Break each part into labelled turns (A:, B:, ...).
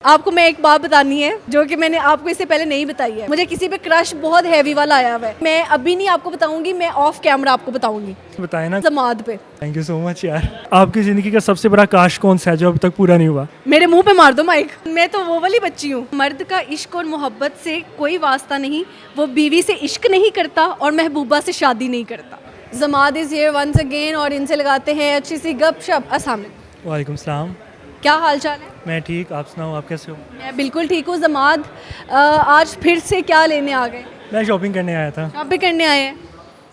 A: आपको मैं एक बात बतानी है जो कि मैंने आपको इससे पहले नहीं बताई है। मुझे किसी पे क्रश बहुत हैवी वाला आया हुआ है। मैं अभी नहीं आपको बताऊंगी, मैं ऑफ कैमरा आपको बताऊंगी।
B: बताए ना।
A: जमात पे।
B: थैंक यू सो मच यार। आपकी ज़िंदगी का सबसे बड़ा काश कौन सा है जो अब तक पूरा नहीं हुआ?
A: मेरे मुंह पे मार दो माइक। मैं तो वो वाली बच्ची हूँ। मर्द का इश्क और मोहब्बत से कोई वास्ता नहीं, वो बीवी से इश्क नहीं करता और महबूबा से शादी नहीं करता। जमात इज़ हियर वंस अगेन और इनसे लगाते हैं अच्छी सी गपशप। अस्सलाम वालेकुम।
B: वालेकुम सलाम।
A: क्या हाल चाल है?
B: मैं ठीक, आप सुनाओ, आप कैसे हो?
A: मैं बिल्कुल ठीक हूँ। जमात आज फिर से क्या लेने आ गए?
B: मैं शॉपिंग करने आया था।
A: शॉपिंग करने आए हैं,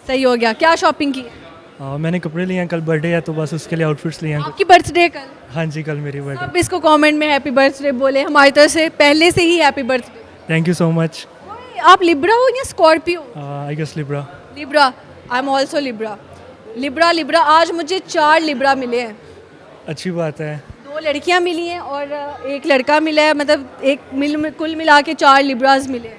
A: सही हो गया। क्या शॉपिंग की?
B: मैंने कपड़े लिए हैं, कल बर्थडे है तो बस उसके लिए आउटफिट्स लिए हैं।
A: आपकी बर्थडे कल?
B: हाँ जी, कल मेरी बर्थडे।
A: अब इसको कमेंट में हैप्पी बर्थडे बोले हमारी तरफ से, पहले से ही happy birthday.
B: Thank you so much.
A: आप लिब्रा हो या Scorpio?
B: I guess Libra.
A: Libra. I am also Libra. Libra आज मुझे 4 लिब्रा मिले हैं।
B: अच्छी बात है।
A: 2 लड़कियां मिली हैं और एक लड़का मिला है, मतलब कुल मिला के 4 लिब्राज मिले हैं।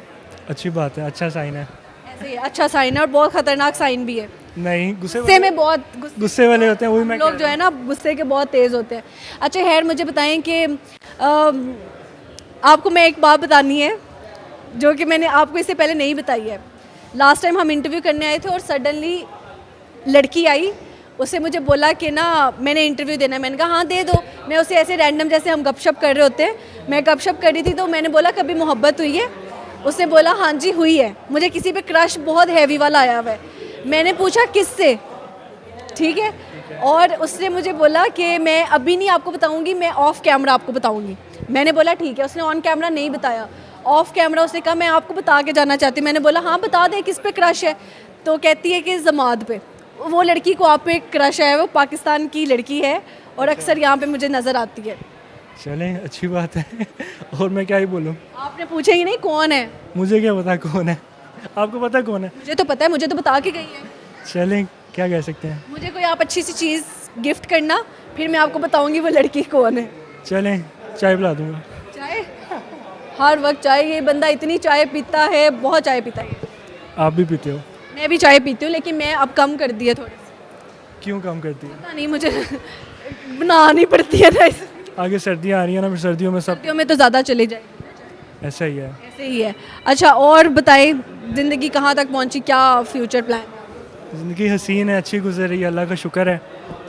B: अच्छी बात है, अच्छा साइन है।
A: ऐसे ही अच्छा साइन है और बहुत खतरनाक साइन भी है।
B: नहीं,
A: गुस्से में बहुत
B: गुस्से वाले होते हैं, वही मैं
A: लोग जो है ना गुस्से के बहुत तेज़ होते हैं। अच्छा खैर, मुझे बताएं कि आपको मैं एक बात बतानी है जो कि मैंने आपको इससे पहले नहीं बताई है। लास्ट टाइम हम इंटरव्यू करने आए थे और सडनली लड़की आई, उससे मुझे बोला कि ना मैंने इंटरव्यू देना है। मैंने कहा हाँ दे दो। मैं उसे ऐसे रैंडम, जैसे हम गपशप कर रहे होते हैं, मैं गपशप कर रही थी तो मैंने बोला कभी मोहब्बत हुई है? उसने बोला हाँ जी हुई है, मुझे किसी पे क्रश बहुत हैवी वाला आया हुआ है। मैंने पूछा किससे, ठीक है, और उसने मुझे बोला कि मैं अभी नहीं आपको बताऊंगी, मैं ऑफ कैमरा आपको बताऊंगी। मैंने बोला ठीक है। उसने ऑन कैमरा नहीं बताया, ऑफ कैमरा उसने कहा मैं आपको बता के जाना चाहती हूँ। मैंने बोला हाँ बता दे, किस पे क्रश है? तो कहती है कि जमात पे। वो लड़की को आप पे क्रश है, वो पाकिस्तान की लड़की है और अक्सर यहाँ पे मुझे नज़र आती है।
B: चलें, अच्छी बात है। और मैं क्या ही बोलूँ?
A: आपने पूछा ही नहीं कौन है।
B: मुझे क्या पता कौन है, आपको पता कौन है?
A: मुझे तो पता है, मुझे तो बता के गई है।
B: चलें, क्या कह सकते हैं।
A: मुझे कोई आप अच्छी सी चीज़ गिफ्ट करना, फिर मैं आपको बताऊंगी वो लड़की कौन है।
B: चलें, चाय पिला दूँगा।
A: चाय? हर वक्त चाय? ये बंदा इतनी चाय पीता है, बहुत चाय पीता है।
B: आप भी पीते हो?
A: मैं भी चाय पीती हूँ लेकिन मैं अब कम कर दी है थोड़ी सी।
B: क्यों कम करती है?
A: पता नहीं, मुझे बनानी पड़ती है ना।
B: आगे सर्दियाँ आ रही हैं ना, फिर सर्दियों में सब
A: सर्दियों में तो ज़्यादा चले जाएगी।
B: ऐसा ही है।
A: ऐसे ही है। अच्छा और बताएं, ज़िंदगी कहाँ तक पहुँची, क्या फ्यूचर प्लान?
B: ज़िंदगी हसीन है, अच्छी गुजर रही है, अल्लाह का शुक्र है।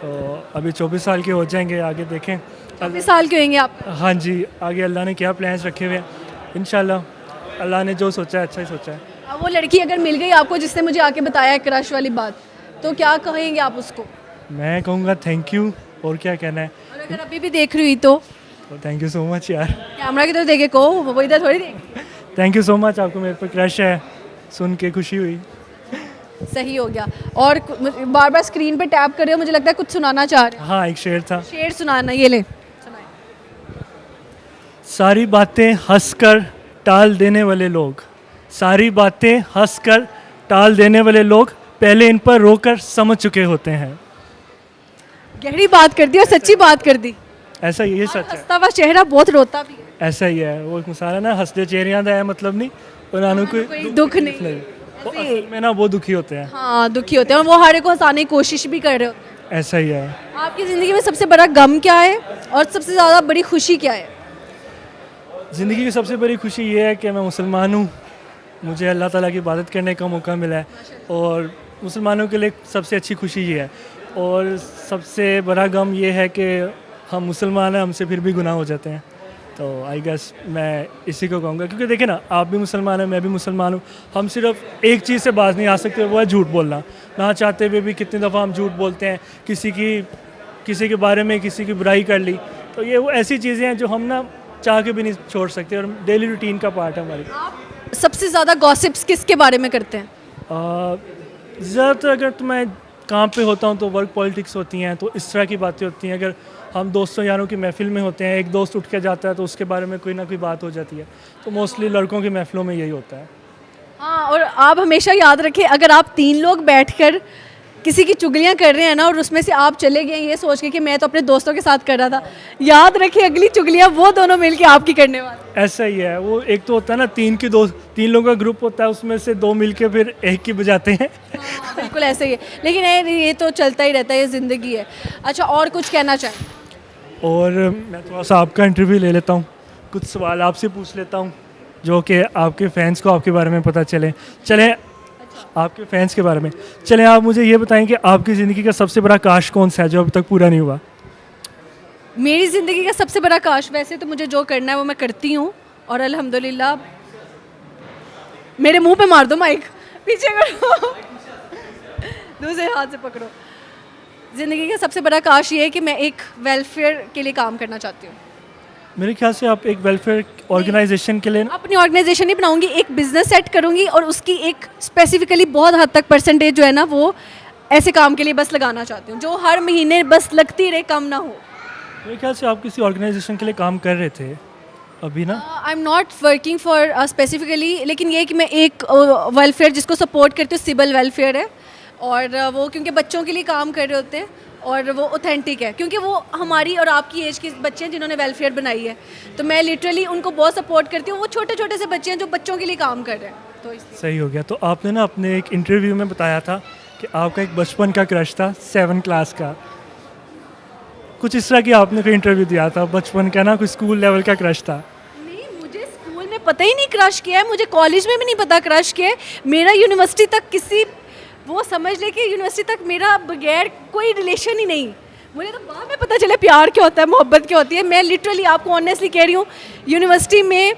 B: तो अभी 24 साल के हो जाएंगे, आगे देखें।
A: 24 साल के होंगे आप?
B: हाँ जी, आगे अल्लाह ने क्या प्लान्स रखे हुए हैं, इंशाल्लाह अल्लाह ने जो सोचा है अच्छा ही सोचा है।
A: अब वो लड़की अगर मिल गई आपको जिसने मुझे आके बताया है क्रश वाली बात, तो क्या कहेंगे आप उसको?
B: मैं कहूँगा थैंक यू, और क्या कहना है।
A: और अगर अभी भी देख रही हुई तो
B: थैंक यू सो मच यार।
A: कैमरा की तरफ देखे को, वो इधर थोड़ी देख।
B: थैंक यू सो मच, आपको मेरे पर क्रश है, सुन के खुशी हुई।
A: सही हो गया। और बार बार स्क्रीन पे टैप कर रहे हो, मुझे लगता है कुछ सुनाना चाह रहे हो।
B: हाँ, एक शेर था।
A: शेर सुनाना, ये ले सुनाए।
B: सारी बातें हंसकर टाल देने वाले लोग, सारी बातें हंसकर टाल देने वाले लोग पहले इन पर रोकर समझ चुके होते हैं।
A: गहरी बात कर दी और सच्ची बात कर दी।
B: ऐसा ही, ये सच है।
A: हंसता हुआ चेहरा बहुत रोता भी है।
B: ऐसा ही है, वो एक मिसाल है ना, हंसते चेहरियां दा है मतलब नहीं, उन्होंने
A: कोई दुख नहीं।
B: वो असल में ना वो दुखी होते हैं।
A: हाँ दुखी होते हैं और वो हर एक को हंसाने की कोशिश भी कर रहे होते हैं।
B: ऐसा ही है।
A: आपकी ज़िंदगी में सबसे बड़ा गम क्या है और सबसे ज़्यादा बड़ी खुशी क्या है?
B: ज़िंदगी की सबसे बड़ी खुशी ये है कि मैं मुसलमान हूँ, मुझे अल्लाह ताला की इबादत करने का मौका मिला है, और मुसलमानों के लिए सबसे अच्छी खुशी ये है। और सबसे बड़ा गम ये है कि हम मुसलमान हैं, हमसे फिर भी गुनाह हो जाते हैं। तो आई गेस मैं इसी को कहूँगा, क्योंकि देखिए ना, आप भी मुसलमान हैं, मैं भी मुसलमान हूँ, हम सिर्फ एक चीज़ से बाज नहीं आ सकते, वो है झूठ बोलना। ना चाहते हुए भी कितनी दफ़ा हम झूठ बोलते हैं, किसी के बारे में किसी की बुराई कर ली। तो ये वो ऐसी चीज़ें हैं जो हम ना चाह के भी नहीं छोड़ सकते, और डेली रूटीन का पार्ट है हमारी।
A: सबसे ज़्यादा गॉसिप्स किसके बारे में करते हैं?
B: ज़्यादातर अगर तो मैं काम पे होता हूँ तो वर्क पॉलिटिक्स होती हैं, तो इस तरह की बातें होती हैं। अगर हम दोस्तों यारों की महफिल में होते हैं, एक दोस्त उठ के जाता है तो उसके बारे में कोई ना कोई बात हो जाती है। तो मोस्टली लड़कों की महफिलों में यही होता है।
A: हाँ, और आप हमेशा याद रखें, अगर आप 3 लोग बैठकर किसी की चुगलियाँ कर रहे हैं ना और उसमें से आप चले गए ये सोच के कि मैं तो अपने दोस्तों के साथ कर रहा था, याद रखें अगली चुगलियाँ वो दोनों मिलके आपकी करने वाले।
B: ऐसा ही है, वो एक तो होता है ना 3 लोगों का ग्रुप होता है, उसमें से 2 मिलके फिर एक की बजाते हैं।
A: हाँ, बिल्कुल ऐसे ही है, लेकिन ये तो चलता ही रहता है, ये ज़िंदगी है। अच्छा और कुछ कहना चाहें?
B: और मैं थोड़ा सा आपका इंटरव्यू ले लेता हूँ, कुछ सवाल आपसे पूछ लेता हूँ जो कि आपके फैंस को आपके बारे में पता चले आपके फैंस के बारे में। चलें आप मुझे ये बताएं कि आपकी ज़िंदगी का सबसे बड़ा काश कौन सा है जो अभी तक पूरा नहीं हुआ?
A: मेरी ज़िंदगी का सबसे बड़ा काश, वैसे तो मुझे जो करना है वो मैं करती हूँ और अल्हम्दुलिल्लाह। मेरे मुंह पे मार दो माइक, पीछे करो, दूसरे हाथ से पकड़ो। ज़िंदगी का सबसे बड़ा काश ये है कि मैं एक वेलफेयर के लिए काम करना चाहती हूँ।
B: मेरे ख्याल से आप एक वेलफेयर ऑर्गेनाइजेशन के लिए
A: अपनी ऑर्गेनाइजेशन नहीं बनाऊंगी, एक बिजनेस सेट करूंगी और उसकी एक स्पेसिफिकली बहुत हद तक परसेंटेज जो है ना वो ऐसे काम के लिए बस लगाना चाहती हूँ जो हर महीने बस लगती रहे, कम ना हो।
B: मेरे ख्याल से आप किसी ऑर्गेनाइजेशन के लिए काम कर रहे थे अभी ना?
A: I am not working for specifically, लेकिन ये है कि मैं एक वेलफेयर जिसको सपोर्ट करती हूँ, सिविल वेलफेयर है। और वो क्योंकि बच्चों के लिए काम कर रहे होते हैं और वो ऑथेंटिक है, क्योंकि वो हमारी और आपकी एज के बच्चे हैं जिन्होंने वेलफेयर बनाई है, तो मैं लिटरली उनको बहुत सपोर्ट करती हूँ। वो छोटे छोटे से बच्चे हैं जो बच्चों के लिए काम कर रहे हैं, तो इसलिए।
B: सही हो गया। तो आपने ना अपने एक इंटरव्यू में बताया था कि आपका एक बचपन का क्रश था 7 क्लास का, कुछ इस तरह की आपने कोई इंटरव्यू दिया था बचपन का ना, कोई स्कूल लेवल का क्रश था?
A: नहीं, मुझे स्कूल में पता ही नहीं क्रश किया है, मुझे कॉलेज में भी नहीं पता क्रश किया है। मेरा यूनिवर्सिटी तक किसी, वो समझ ले कि यूनिवर्सिटी तक मेरा बगैर कोई रिलेशन ही नहीं। मुझे तो बाद में पता चले प्यार क्या होता है, मोहब्बत क्या होती है। मैं लिटरली आपको ऑनेस्टली कह रही हूँ, यूनिवर्सिटी में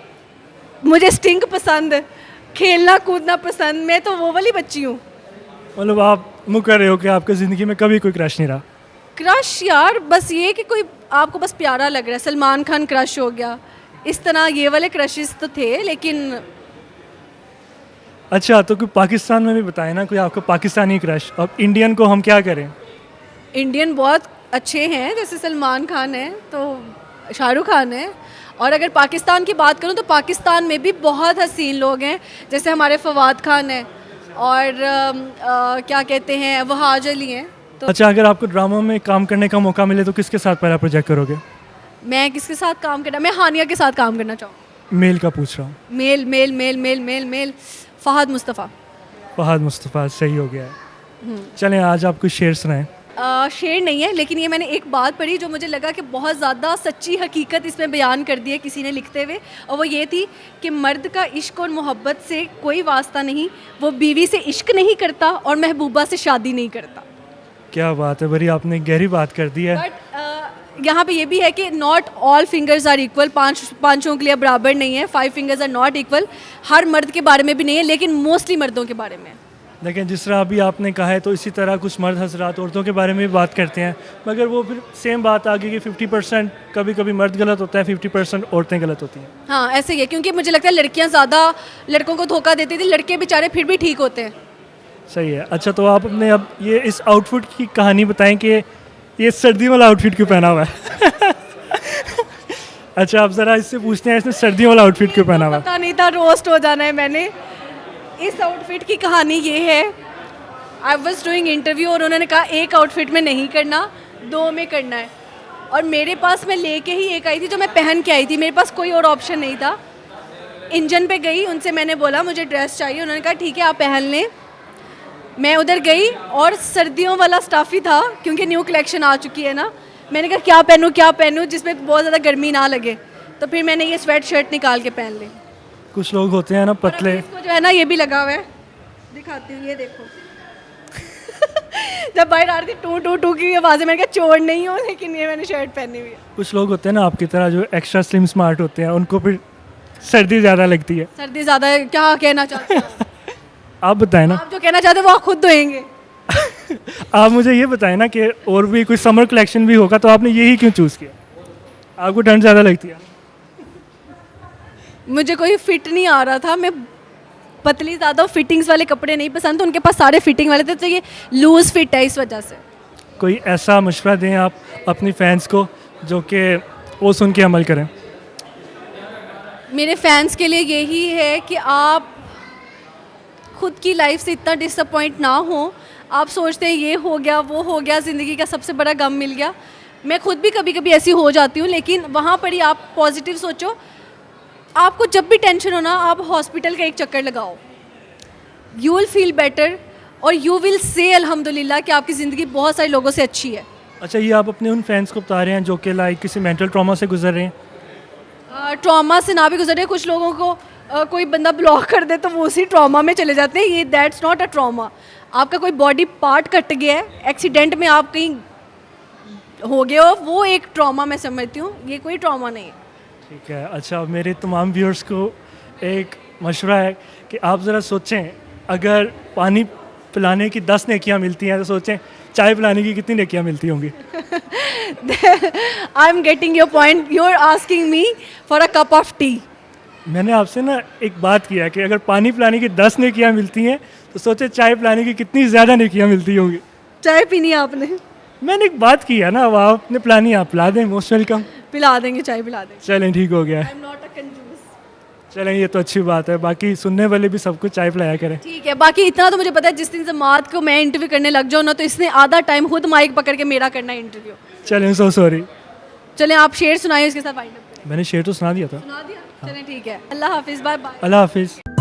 A: मुझे स्टिंग पसंद, खेलना कूदना पसंद, मैं तो वो वाली बच्ची हूँ।
B: मतलब आप मुकर रहे हो कि आपकी ज़िंदगी में कभी कोई क्रश नहीं रहा?
A: क्रश यार बस ये कि कोई आपको बस प्यारा लग रहा है, सलमान खान क्रश हो गया, इस तरह ये वाले क्रशेस तो थे, लेकिन
B: अच्छा, तो कोई पाकिस्तान में भी बताए ना कोई आपका पाकिस्तानी क्रश। अब इंडियन को हम क्या करें?
A: इंडियन बहुत अच्छे हैं, जैसे सलमान खान है तो शाहरुख खान है। और अगर पाकिस्तान की बात करूं तो पाकिस्तान में भी बहुत हसीन लोग हैं, जैसे हमारे फवाद खान है और क्या कहते हैं वहाज अली हैं। तो
B: अच्छा, अगर आपको ड्रामा में काम करने का मौका मिले तो किसके साथ पहला प्रोजेक्ट करोगे?
A: मैं किसके साथ काम करना, मैं हानिया के साथ काम करना चाहूँ।
B: मेल का पूछ रहा हूँ।
A: मेल मेल मेल मेल मेल मेल फहद मुस्तफ़ा।
B: फहद मुस्तफ़ा, सही हो गया है। चलें आज आप कुछ शेर सुनाएं।
A: शेर नहीं है, लेकिन ये मैंने एक बात पढ़ी जो मुझे लगा कि बहुत ज़्यादा सच्ची हकीकत इसमें बयान कर दी है किसी ने लिखते हुए, और वो ये थी कि मर्द का इश्क और मोहब्बत से कोई वास्ता नहीं, वो बीवी से इश्क नहीं करता और महबूबा से शादी नहीं करता।
B: क्या बात है, बड़ी आपने गहरी बात कर दी है।
A: बट यहाँ पे ये भी है कि not all fingers are equal, पाँचों उंगलियां बराबर नहीं है, 5 फिंगर्स आर नॉट इक्वल। हर मर्द के बारे में भी नहीं है, लेकिन मोस्टली मर्दों के बारे में।
B: लेकिन जिस तरह अभी आपने कहा है तो इसी तरह कुछ मर्द हजरात औरतों के बारे में भी बात करते हैं, मगर वो फिर सेम बात आ गई कि 50% कभी कभी मर्द गलत होता है, 50% औरतें गलत होती हैं।
A: हाँ ऐसे ही है, क्योंकि मुझे लगता है लड़कियाँ ज़्यादा लड़कों को धोखा देती थी, लड़के बेचारे फिर भी ठीक होते हैं।
B: सही है। अच्छा, तो आप अपने अब ये इस आउटफिट की कहानी बताएं कि ये सर्दी वाला आउटफिट क्यों पहना हुआ है? अच्छा, आप ज़रा इससे पूछते हैं इसने सर्दियों वाला आउटफिट क्यों पहना हुआ है?
A: पता नहीं था, रोस्ट हो जाना है मैंने। इस आउटफिट की कहानी ये है, आई वॉज डूइंग इंटरव्यू और उन्होंने कहा एक आउटफिट में नहीं करना, 2 में करना है। और मेरे पास मैं लेके ही एक आई थी जो मैं पहन के आई थी, मेरे पास कोई और ऑप्शन नहीं था। इंजन पे गई, उनसे मैंने बोला मुझे ड्रेस चाहिए, उन्होंने कहा ठीक है आप पहन लें। मैं उधर गई और सर्दियों वाला स्टफ़ ही था, क्योंकि न्यू कलेक्शन आ चुकी है ना। मैंने कहा क्या पहनूँ जिसमें बहुत ज़्यादा गर्मी ना लगे, तो फिर मैंने ये स्वेट शर्ट निकाल के पहन ली।
B: कुछ लोग होते हैं ना पतले,
A: इसको जो है ना ये भी लगा हुआ है, दिखाती हूँ, ये देखो। जब बाहर आ रही थी टू टू टू की आवाज़ें, मैंने कहा चोर नहीं हो, लेकिन ये मैंने शर्ट पहनी हुई है।
B: कुछ लोग होते हैं ना आपकी तरह जो एक्स्ट्रा स्लिम स्मार्ट होते हैं, उनको फिर सर्दी ज़्यादा लगती है।
A: सर्दी ज़्यादा है, क्या कहना चाहते हैं
B: आप बताएं ना।
A: आप जो कहना चाहते हैं वो आप खुद धोएंगे।
B: आप मुझे ये बताएं ना कि और भी कोई समर कलेक्शन भी होगा तो आपने यही क्यों चूज़ किया? आपको ठंड ज़्यादा लगती है?
A: मुझे कोई फिट नहीं आ रहा था, मैं पतली ज़्यादा, फिटिंग्स वाले कपड़े नहीं पसंद, तो उनके पास सारे फिटिंग वाले थे, तो ये लूज़ फिट है इस वजह से।
B: कोई ऐसा मशवरा दें आप अपनी फैंस को जो कि वो सुन के अमल करें।
A: मेरे फैंस के लिए यही है कि आप खुद की लाइफ से इतना डिसअपॉइंट ना हो। आप सोचते हैं ये हो गया वो हो गया, ज़िंदगी का सबसे बड़ा गम मिल गया। मैं खुद भी कभी कभी ऐसी हो जाती हूँ, लेकिन वहाँ पर ही आप पॉजिटिव सोचो। आपको जब भी टेंशन हो ना, आप हॉस्पिटल का एक चक्कर लगाओ, यू विल फील बेटर और यू विल से अल्हम्दुलिल्लाह कि आपकी ज़िंदगी बहुत सारे लोगों से अच्छी है।
B: अच्छा, ये आप अपने उन फैंस को बता रहे हैं जो कि लाइक किसी मेंटल ट्रॉमा से गुजर रहे हैं?
A: ट्रॉमा से ना भी गुजरे, कुछ लोगों को कोई बंदा ब्लॉक कर दे तो वो उसी ट्रॉमा में चले जाते हैं, ये दैट्स नॉट अ ट्रॉमा। आपका कोई बॉडी पार्ट कट गया है, एक्सीडेंट में आप कहीं हो गए हो, वो एक ट्रॉमा मैं समझती हूँ, ये कोई ट्रॉमा नहीं है।
B: ठीक है। अच्छा, मेरे तमाम व्यूअर्स को एक मशवरा है कि आप ज़रा सोचें, अगर पानी पिलाने की 10 नेकियां मिलती हैं तो सोचें चाय पिलाने की कितनी नेकियां मिलती होंगी।
A: I am getting your point, you are asking me for a cup of tea.
B: मैंने आपसे ना एक बात किया कि अगर पानी पिलाने की 10 नेकियां मिलती हैं तो सोचें चाय पिलाने की कितनी ज़्यादा नेकियां मिलती होंगी।
A: चाय पीनी है आपने?
B: मैंने एक बात की है ना, अब आपने पिलानी है, आप पिला दें, मोस्ट वेलकम।
A: पिला देंगे, चाय पिला देंगे।
B: चलें, ठीक हो गया
A: आई
B: है।
A: एम नॉट अ कंजूस।
B: चलें, ये तो अच्छी बात है, बाकी सुनने वाले भी सबको चाय पिलाया करें।
A: ठीक है, बाकी इतना तो मुझे पता है, जिस दिन जमात को मैं इंटरव्यू करने लग जाऊँ ना, तो इसने आधा टाइम खुद माइक पकड़ के मेरा करना है इंटरव्यू।
B: चलें, सो सॉरी।
A: चलें, आप शेर सुनाइए, उसके साथ फाइंड अप करें।
B: मैंने शेर तो सुना दिया था।
A: सुना दिया? चलें, ठीक है। अल्लाह हाफिज़, बाय बाय।
B: अल्लाह हाफिज़।